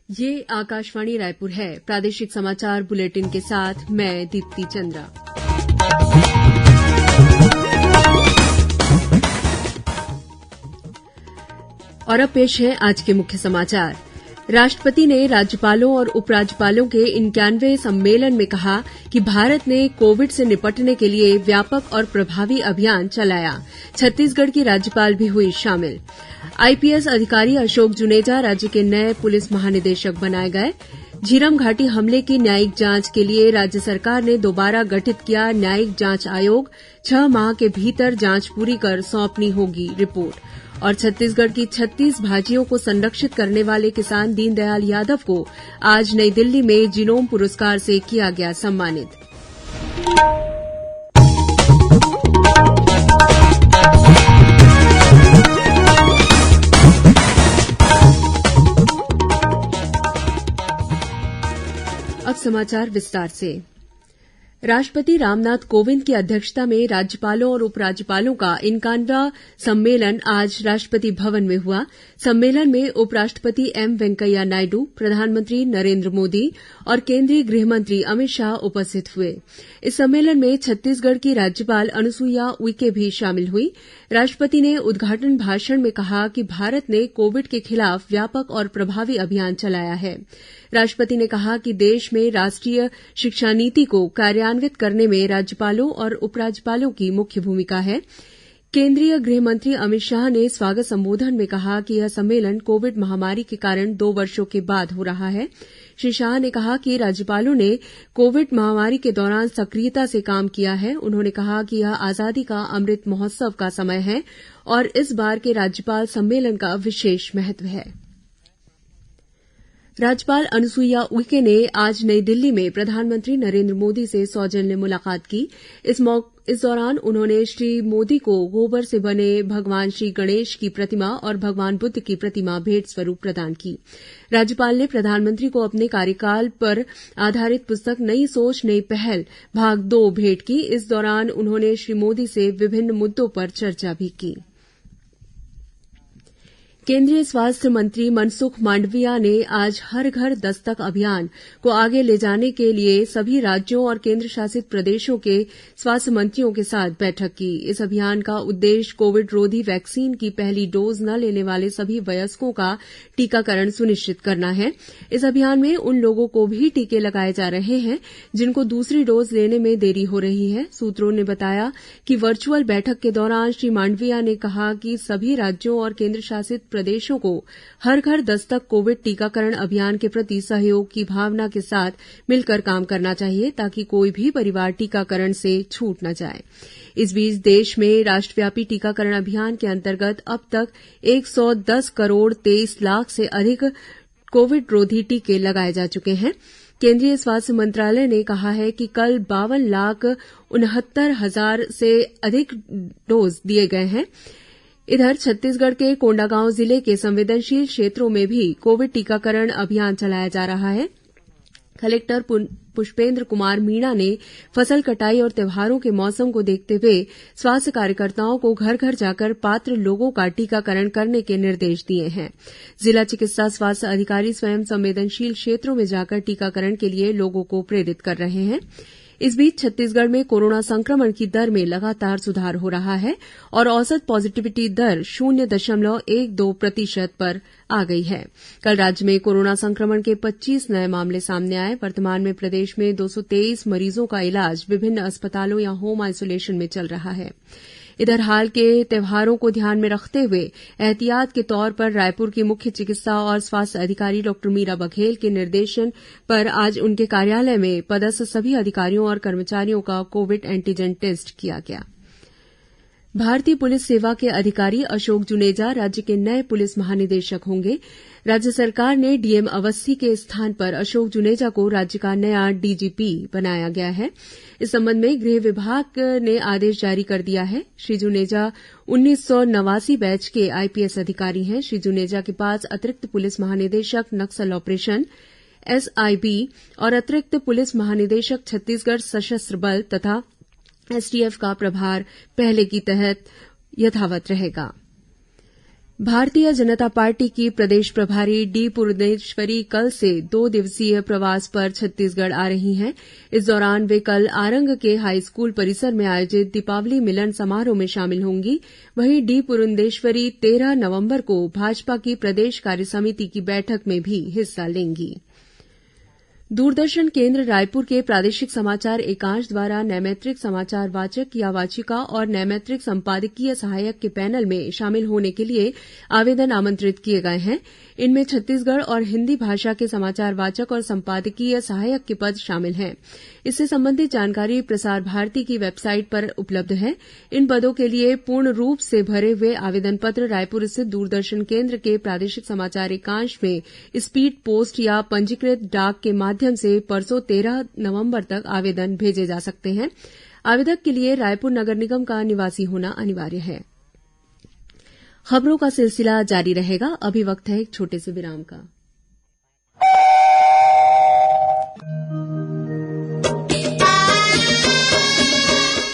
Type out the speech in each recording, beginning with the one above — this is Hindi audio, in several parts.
ये आकाशवाणी रायपुर है। प्रादेशिक समाचार बुलेटिन के साथ मैं दीप्ति चंद्रा। और अब पेश है आज के मुख्य समाचार। राष्ट्रपति ने राज्यपालों और उपराज्यपालों के 91वें सम्मेलन में कहा कि भारत ने कोविड से निपटने के लिए व्यापक और प्रभावी अभियान चलाया। छत्तीसगढ़ की राज्यपाल भी हुई शामिल। आईपीएस अधिकारी अशोक जुनेजा राज्य के नए पुलिस महानिदेशक बनाए गए। झीरम घाटी हमले की न्यायिक जांच के लिए राज्य सरकार ने दोबारा गठित किया न्यायिक जांच आयोग। 6 माह के भीतर जांच पूरी कर सौंपनी होगी रिपोर्ट। और छत्तीसगढ़ की 36 भाजियों को संरक्षित करने वाले किसान दीनदयाल यादव को आज नई दिल्ली में जीनोम पुरस्कार से किया गया सम्मानित। अब समाचार विस्तार से। राष्ट्रपति रामनाथ कोविंद की अध्यक्षता में राज्यपालों और उपराज्यपालों का 91वां सम्मेलन आज राष्ट्रपति भवन में हुआ। सम्मेलन में उपराष्ट्रपति एम वेंकैया नायडू, प्रधानमंत्री नरेंद्र मोदी और केंद्रीय गृहमंत्री अमित शाह उपस्थित हुए। इस सम्मेलन में छत्तीसगढ़ की राज्यपाल अनुसुईया उइके भी शामिल हुई। राष्ट्रपति ने उद्घाटन भाषण में कहा कि भारत ने कोविड के खिलाफ व्यापक और प्रभावी अभियान चलाया है। राष्ट्रपति ने कहा कि देश में राष्ट्रीय शिक्षा नीति को कार्यान्वित करने में राज्यपालों और उपराज्यपालों की मुख्य भूमिका है। केंद्रीय गृहमंत्री अमित शाह ने स्वागत संबोधन में कहा कि यह सम्मेलन कोविड महामारी के कारण 2 वर्षों के बाद हो रहा है। श्री शाह ने कहा कि राज्यपालों ने कोविड महामारी के दौरान सक्रियता से काम किया है। उन्होंने कहा कि यह आजादी का अमृत महोत्सव का समय है और इस बार के राज्यपाल सम्मेलन का विशेष महत्व है। राज्यपाल अनुसुईया उइके ने आज नई दिल्ली में प्रधानमंत्री नरेंद्र मोदी से सौजन्य मुलाकात की। इस दौरान उन्होंने श्री मोदी को गोबर से बने भगवान श्री गणेश की प्रतिमा और भगवान बुद्ध की प्रतिमा भेंट स्वरूप प्रदान की। राज्यपाल ने प्रधानमंत्री को अपने कार्यकाल पर आधारित पुस्तक नई सोच नई पहल भाग 2 भेंट की। इस दौरान उन्होंने श्री मोदी से विभिन्न मुद्दों पर चर्चा भी की। केंद्रीय स्वास्थ्य मंत्री मनसुख मांडविया ने आज हर घर दस्तक अभियान को आगे ले जाने के लिए सभी राज्यों और केंद्र शासित प्रदेशों के स्वास्थ्य मंत्रियों के साथ बैठक की। इस अभियान का उद्देश्य कोविड रोधी वैक्सीन की पहली डोज न लेने वाले सभी वयस्कों का टीकाकरण सुनिश्चित करना है। इस अभियान में उन लोगों को भी टीके लगाए जा रहे हैं जिनको दूसरी डोज लेने में देरी हो रही है। सूत्रों ने बताया कि वर्चुअल बैठक के दौरान श्री मांडविया ने कहा कि सभी राज्यों और केंद्र शासित प्रदेशों को हर घर दस्तक कोविड टीकाकरण अभियान के प्रति सहयोग की भावना के साथ मिलकर काम करना चाहिए ताकि कोई भी परिवार टीकाकरण से छूट न जाए। इस बीच देश में राष्ट्रव्यापी टीकाकरण अभियान के अंतर्गत अब तक 110 करोड़ 23 लाख से अधिक कोविड रोधी टीके लगाए जा चुके हैं। केंद्रीय स्वास्थ्य मंत्रालय ने कहा है कि कल 52,69,000 से अधिक डोज दिए गए हैं। इधर छत्तीसगढ़ के कोंडागांव जिले के संवेदनशील क्षेत्रों में भी कोविड टीकाकरण अभियान चलाया जा रहा है। कलेक्टर पुष्पेंद्र कुमार मीणा ने फसल कटाई और त्यौहारों के मौसम को देखते हुए स्वास्थ्य कार्यकर्ताओं को घर घर जाकर पात्र लोगों का टीकाकरण करने के निर्देश दिए हैं। जिला चिकित्सा स्वास्थ्य अधिकारी स्वयं संवेदनशील क्षेत्रों में जाकर टीकाकरण के लिए लोगों को प्रेरित कर रहे हैं। इस बीच छत्तीसगढ़ में कोरोना संक्रमण की दर में लगातार सुधार हो रहा है और औसत पॉजिटिविटी दर 0.12% पर आ गई है। कल राज्य में कोरोना संक्रमण के 25 नए मामले सामने आए। वर्तमान में प्रदेश में 223 मरीजों का इलाज विभिन्न अस्पतालों या होम आइसोलेशन में चल रहा है। इधर हाल के त्यौहारों को ध्यान में रखते हुए एहतियात के तौर पर रायपुर की मुख्य चिकित्सा और स्वास्थ्य अधिकारी डॉ मीरा बघेल के निर्देशन पर आज उनके कार्यालय में पदस्थ सभी अधिकारियों और कर्मचारियों का कोविड एंटीजन टेस्ट किया गया। भारतीय पुलिस सेवा के अधिकारी अशोक जुनेजा राज्य के नए पुलिस महानिदेशक होंगे। राज्य सरकार ने डीएम अवस्थी के स्थान पर अशोक जुनेजा को राज्य का नया डीजीपी बनाया गया है। इस संबंध में गृह विभाग ने आदेश जारी कर दिया है। श्री जुनेजा 1989 बैच के आईपीएस अधिकारी हैं। श्री जुनेजा के पास अतिरिक्त पुलिस महानिदेशक नक्सल ऑपरेशन एसआईबी और अतिरिक्त पुलिस महानिदेशक छत्तीसगढ़ सशस्त्र बल तथा एसटीएफ का प्रभार पहले की तहत यथावत रहेगा। भारतीय जनता पार्टी की प्रदेश प्रभारी डी पुरंदेश्वरी कल से 2 दिवसीय प्रवास पर छत्तीसगढ़ आ रही हैं। इस दौरान वे कल आरंग के हाईस्कूल परिसर में आयोजित दीपावली मिलन समारोह में शामिल होंगी। वहीं डी पुरंदेश्वरी 13 नवंबर को भाजपा की प्रदेश कार्यसमिति की बैठक में भी हिस्सा लेंगी। दूरदर्शन केंद्र रायपुर के प्रादेशिक समाचार एकांश द्वारा नैमित्तिक समाचार वाचक या वाचिका और नैमित्तिक संपादकीय सहायक के पैनल में शामिल होने के लिए आवेदन आमंत्रित किए गए हैं। इनमें छत्तीसगढ़ और हिन्दी भाषा के समाचार वाचक और संपादकीय सहायक के पद शामिल हैं। इससे संबंधित जानकारी प्रसार भारती की वेबसाइट पर उपलब्ध है। इन पदों के लिए पूर्ण रूप से भरे हुए आवेदन पत्र रायपुर स्थित दूरदर्शन केंद्र के प्रादेशिक समाचार एकांश में स्पीड पोस्ट या पंजीकृत डाक के माध्यम से परसों 13 नवंबर तक आवेदन भेजे जा सकते हैं। आवेदक के लिए रायपुर नगर निगम का निवासी होना अनिवार्य है। खबरों का सिलसिला जारी रहेगा। अभी वक्त है एक छोटे से विराम का।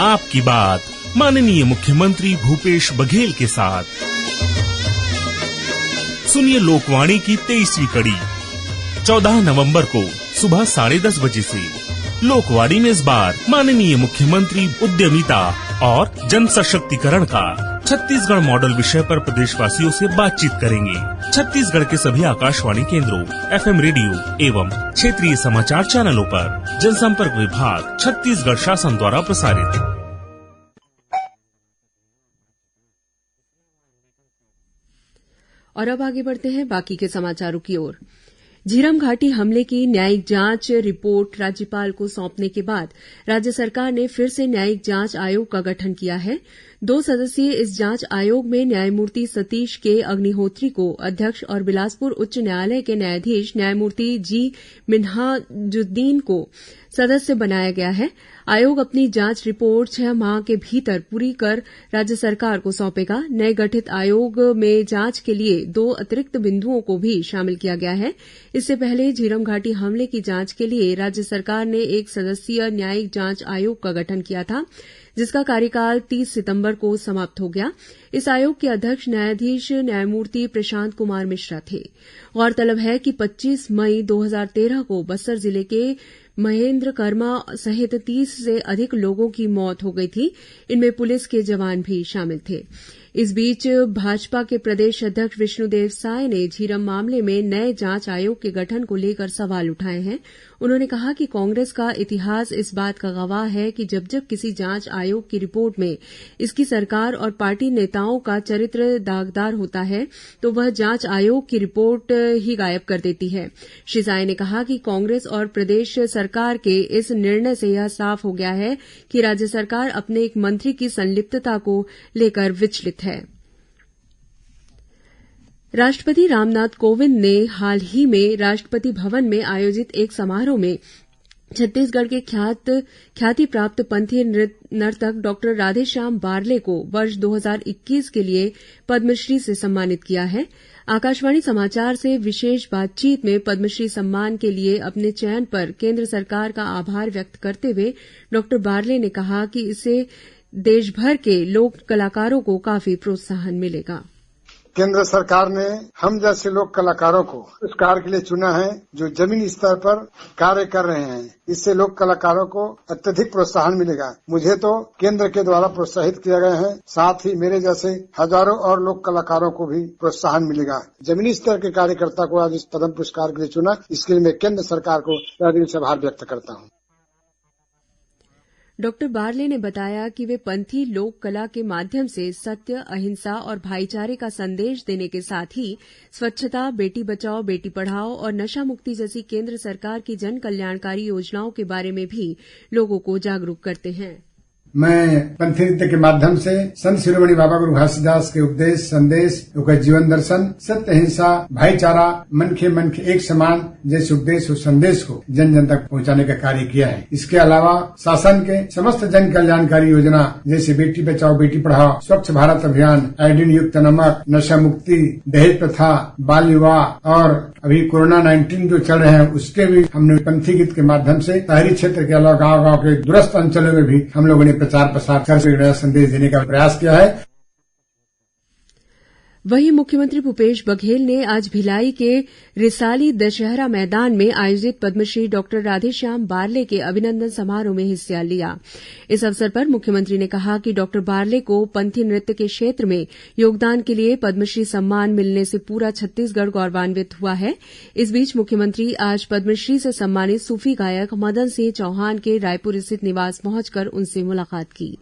आपकी बात माननीय मुख्यमंत्री भूपेश बघेल के साथ। सुनिए लोकवाणी की 23वीं कड़ी 14 नवंबर को सुबह 10:30 बजे से। लोकवाणी में इस बार माननीय मुख्यमंत्री उद्यमिता और जन सशक्तिकरण का छत्तीसगढ़ मॉडल विषय पर प्रदेशवासियों से बातचीत करेंगे। छत्तीसगढ़ के सभी आकाशवाणी केंद्रों, FM रेडियो एवं क्षेत्रीय समाचार चैनलों पर जनसंपर्क विभाग छत्तीसगढ़ शासन द्वारा प्रसारित। और अब आगे बढ़ते हैं बाकी के समाचारों की ओर। झीरम घाटी हमले की न्यायिक जांच रिपोर्ट राज्यपाल को सौंपने के बाद राज्य सरकार ने फिर से न्यायिक जांच आयोग का गठन किया है। 2 सदस्यीय इस जांच आयोग में न्यायमूर्ति सतीश के अग्निहोत्री को अध्यक्ष और बिलासपुर उच्च न्यायालय के न्यायाधीश न्यायमूर्ति जी मिन्हाजुद्दीन को सदस्य बनाया गया है। आयोग अपनी जांच रिपोर्ट 6 माह के भीतर पूरी कर राज्य सरकार को सौंपेगा। नए गठित आयोग में जांच के लिए 2 अतिरिक्त बिंदुओं को भी शामिल किया गया है। इससे पहले झीरम घाटी हमले की जांच के लिए राज्य सरकार ने 1 सदस्यीय न्यायिक जांच आयोग का गठन किया था, जिसका कार्यकाल 30 सितंबर को समाप्त हो गया। इस आयोग के अध्यक्ष न्यायाधीश न्यायमूर्ति प्रशांत कुमार मिश्रा थे। गौरतलब है कि 25 मई 2013 को बस्तर जिले के महेंद्र कर्मा सहित 30 से अधिक लोगों की मौत हो गई थी। इनमें पुलिस के जवान भी शामिल थे। इस बीच भाजपा के प्रदेश अध्यक्ष विष्णुदेव साय ने झीरम मामले में नए जांच आयोग के गठन को लेकर सवाल उठाए हैं। उन्होंने कहा कि कांग्रेस का इतिहास इस बात का गवाह है कि जब जब किसी जांच आयोग की रिपोर्ट में इसकी सरकार और पार्टी नेताओं का चरित्र दागदार होता है तो वह जांच आयोग की रिपोर्ट ही गायब कर देती है। श्री साय ने कहा कि कांग्रेस और प्रदेश सरकार के इस निर्णय से यह साफ हो गया है कि राज्य सरकार अपने एक मंत्री की संलिप्तता को लेकर विचलित है। राष्ट्रपति रामनाथ कोविंद ने हाल ही में राष्ट्रपति भवन में आयोजित एक समारोह में छत्तीसगढ़ के ख्याति प्राप्त पंथी नर्तक डॉक्टर राधेश्याम बारले को वर्ष 2021 के लिए पद्मश्री से सम्मानित किया है। आकाशवाणी समाचार से विशेष बातचीत में पद्मश्री सम्मान के लिए अपने चयन पर केंद्र सरकार का आभार व्यक्त करते हुए डॉक्टर बारले ने कहा कि इससे देशभर के लोक कलाकारों को काफी प्रोत्साहन मिलेगा। केंद्र सरकार ने हम जैसे लोक कलाकारों को पुरस्कार के लिए चुना है जो जमीनी स्तर पर कार्य कर रहे हैं। इससे लोक कलाकारों को अत्यधिक प्रोत्साहन मिलेगा। मुझे तो केंद्र के द्वारा प्रोत्साहित किया गया है, साथ ही मेरे जैसे हजारों और लोक कलाकारों को भी प्रोत्साहन मिलेगा। जमीनी स्तर के कार्यकर्ता को आज इस पद्म पुरस्कार के लिए चुना, इसके लिए मैं केंद्र सरकार को दिल से आभार व्यक्त करता हूँ। डॉक्टर बारले ने बताया कि वे पंथी लोक कला के माध्यम से सत्य, अहिंसा और भाईचारे का संदेश देने के साथ ही स्वच्छता, बेटी बचाओ बेटी पढ़ाओ और नशा मुक्ति जैसी केंद्र सरकार की जन कल्याणकारी योजनाओं के बारे में भी लोगों को जागरूक करते हैं। मैं पंथी नृत्य के माध्यम से संत शिरोमणि बाबा गुरु घासीदास के उपदेश, संदेश, उनका जीवन दर्शन, सत्य, अहिंसा, भाईचारा, मन के एक समान जैसे उपदेश और संदेश को जन जन तक पहुंचाने का कार्य किया है। इसके अलावा शासन के समस्त जन कल्याणकारी योजना जैसे बेटी बचाओ बेटी पढ़ाओ, स्वच्छ भारत अभियान, आयोडीन युक्त नमक, नशा मुक्ति, दहेज प्रथा, बाल विवाह और अभी कोरोना 19 जो चल रहे हैं उसके भी हमने पंथी गीत के माध्यम से शहरी क्षेत्र के अलावा गाँव के दूरस्थ अंचलों में भी हम लोगों ने प्रचार प्रसार कर संदेश देने का प्रयास किया है। वहीं मुख्यमंत्री भूपेश बघेल ने आज भिलाई के रिसाली दशहरा मैदान में आयोजित पद्मश्री डॉक्टर राधेश्याम बारले के अभिनंदन समारोह में हिस्सा लिया। इस अवसर पर मुख्यमंत्री ने कहा कि डॉक्टर बारले को पंथी नृत्य के क्षेत्र में योगदान के लिए पद्मश्री सम्मान मिलने से पूरा छत्तीसगढ़ गौरवान्वित हुआ है। इस बीच मुख्यमंत्री आज पद्मश्री से सम्मानित सूफी गायक मदन सिंह चौहान के रायपुर स्थित निवास पहुंचकर उनसे मुलाकात की।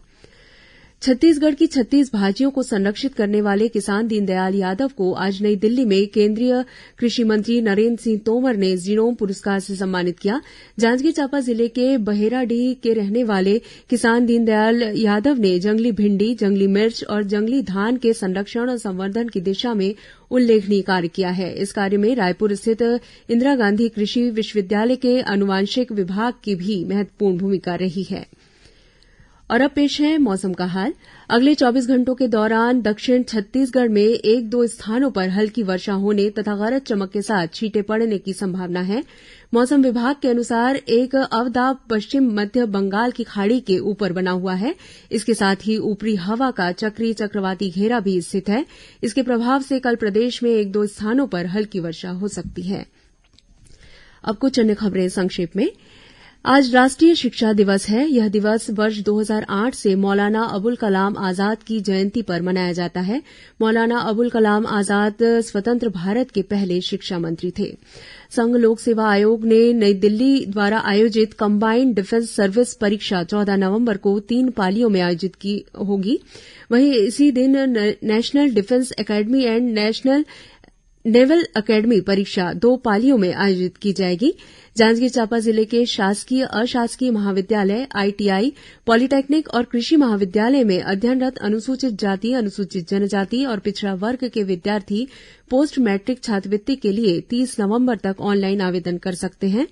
छत्तीसगढ़ की 36 भाषियों को संरक्षित करने वाले किसान दीनदयाल यादव को आज नई दिल्ली में केंद्रीय कृषि मंत्री नरेन्द्र सिंह तोमर ने जीनोम पुरस्कार से सम्मानित किया। जांजगीर चांपा जिले के बहेराडीह के रहने वाले किसान दीनदयाल यादव ने जंगली भिंडी, जंगली मिर्च और जंगली धान के संरक्षण और संवर्धन की दिशा में उल्लेखनीय कार्य किया है। इस कार्य में रायपुर स्थित इंदिरा गांधी कृषि विश्वविद्यालय के आनुवांशिक विभाग की भी महत्वपूर्ण भूमिका रही है। और अब पेश है मौसम का हाल। अगले 24 घंटों के दौरान दक्षिण छत्तीसगढ़ में 1-2 स्थानों पर हल्की वर्षा होने तथा गरज चमक के साथ छींटे पड़ने की संभावना है। मौसम विभाग के अनुसार एक अवदाब पश्चिम मध्य बंगाल की खाड़ी के ऊपर बना हुआ है। इसके साथ ही ऊपरी हवा का चक्रीय चक्रवाती घेरा भी स्थित है। इसके प्रभाव से कल प्रदेश में 1-2 स्थानों पर हल्की वर्षा हो सकती है। अब कुछ अन्य खबरें संक्षेप में। आज राष्ट्रीय शिक्षा दिवस है। यह दिवस वर्ष 2008 से मौलाना अबुल कलाम आजाद की जयंती पर मनाया जाता है। मौलाना अबुल कलाम आजाद स्वतंत्र भारत के पहले शिक्षा मंत्री थे। संघ लोक सेवा आयोग ने नई दिल्ली द्वारा आयोजित कंबाइंड डिफेंस सर्विस परीक्षा 14 नवंबर को 3 पालियों में आयोजित की होगी। वहीं इसी दिन national defence academy and national naval academy परीक्षा 2 पालियों में आयोजित की जाएगी। जांजगीर चांपा जिले के शासकीय अशासकीय महाविद्यालय, आईटीआई, पॉलिटेक्निक और कृषि महाविद्यालय में अध्ययनरत अनुसूचित जाति, अनुसूचित जनजाति और पिछड़ा वर्ग के विद्यार्थी पोस्ट मैट्रिक छात्रवृत्ति के लिए 30 नवंबर तक ऑनलाइन आवेदन कर सकते हैं।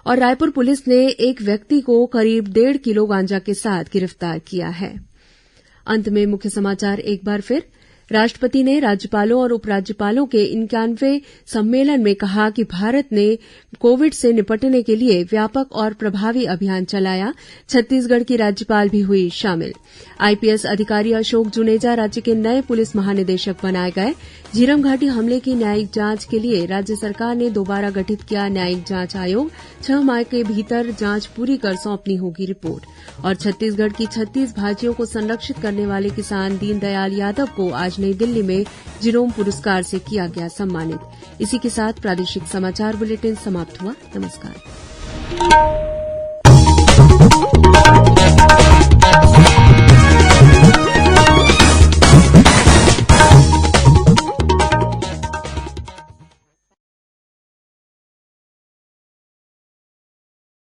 और रायपुर पुलिस ने एक व्यक्ति को करीब 1.5 किलो गांजा के साथ गिरफ्तार किया है। अंत में मुख्य समाचार एक बार फिर। राष्ट्रपति ने राज्यपालों और उपराज्यपालों के 91वें सम्मेलन में कहा कि भारत ने कोविड से निपटने के लिए व्यापक और प्रभावी अभियान चलाया। छत्तीसगढ़ की राज्यपाल भी हुई शामिल। आईपीएस अधिकारी अशोक जुनेजा राज्य के नए पुलिस महानिदेशक बनाए गए। झीरम घाटी हमले की न्यायिक जांच के लिए राज्य सरकार ने दोबारा गठित किया न्यायिक जांच आयोग। 6 माह के भीतर जांच पूरी कर सौंपनी होगी रिपोर्ट। और छत्तीसगढ़ की 36 भाषियों को संरक्षित करने वाले किसान दीनदयाल यादव को आज नई दिल्ली में जीनोम पुरस्कार से किया गया सम्मानित। इसी के साथ प्रादेशिक समाचार बुलेटिन समाप्त हुआ। नमस्कार।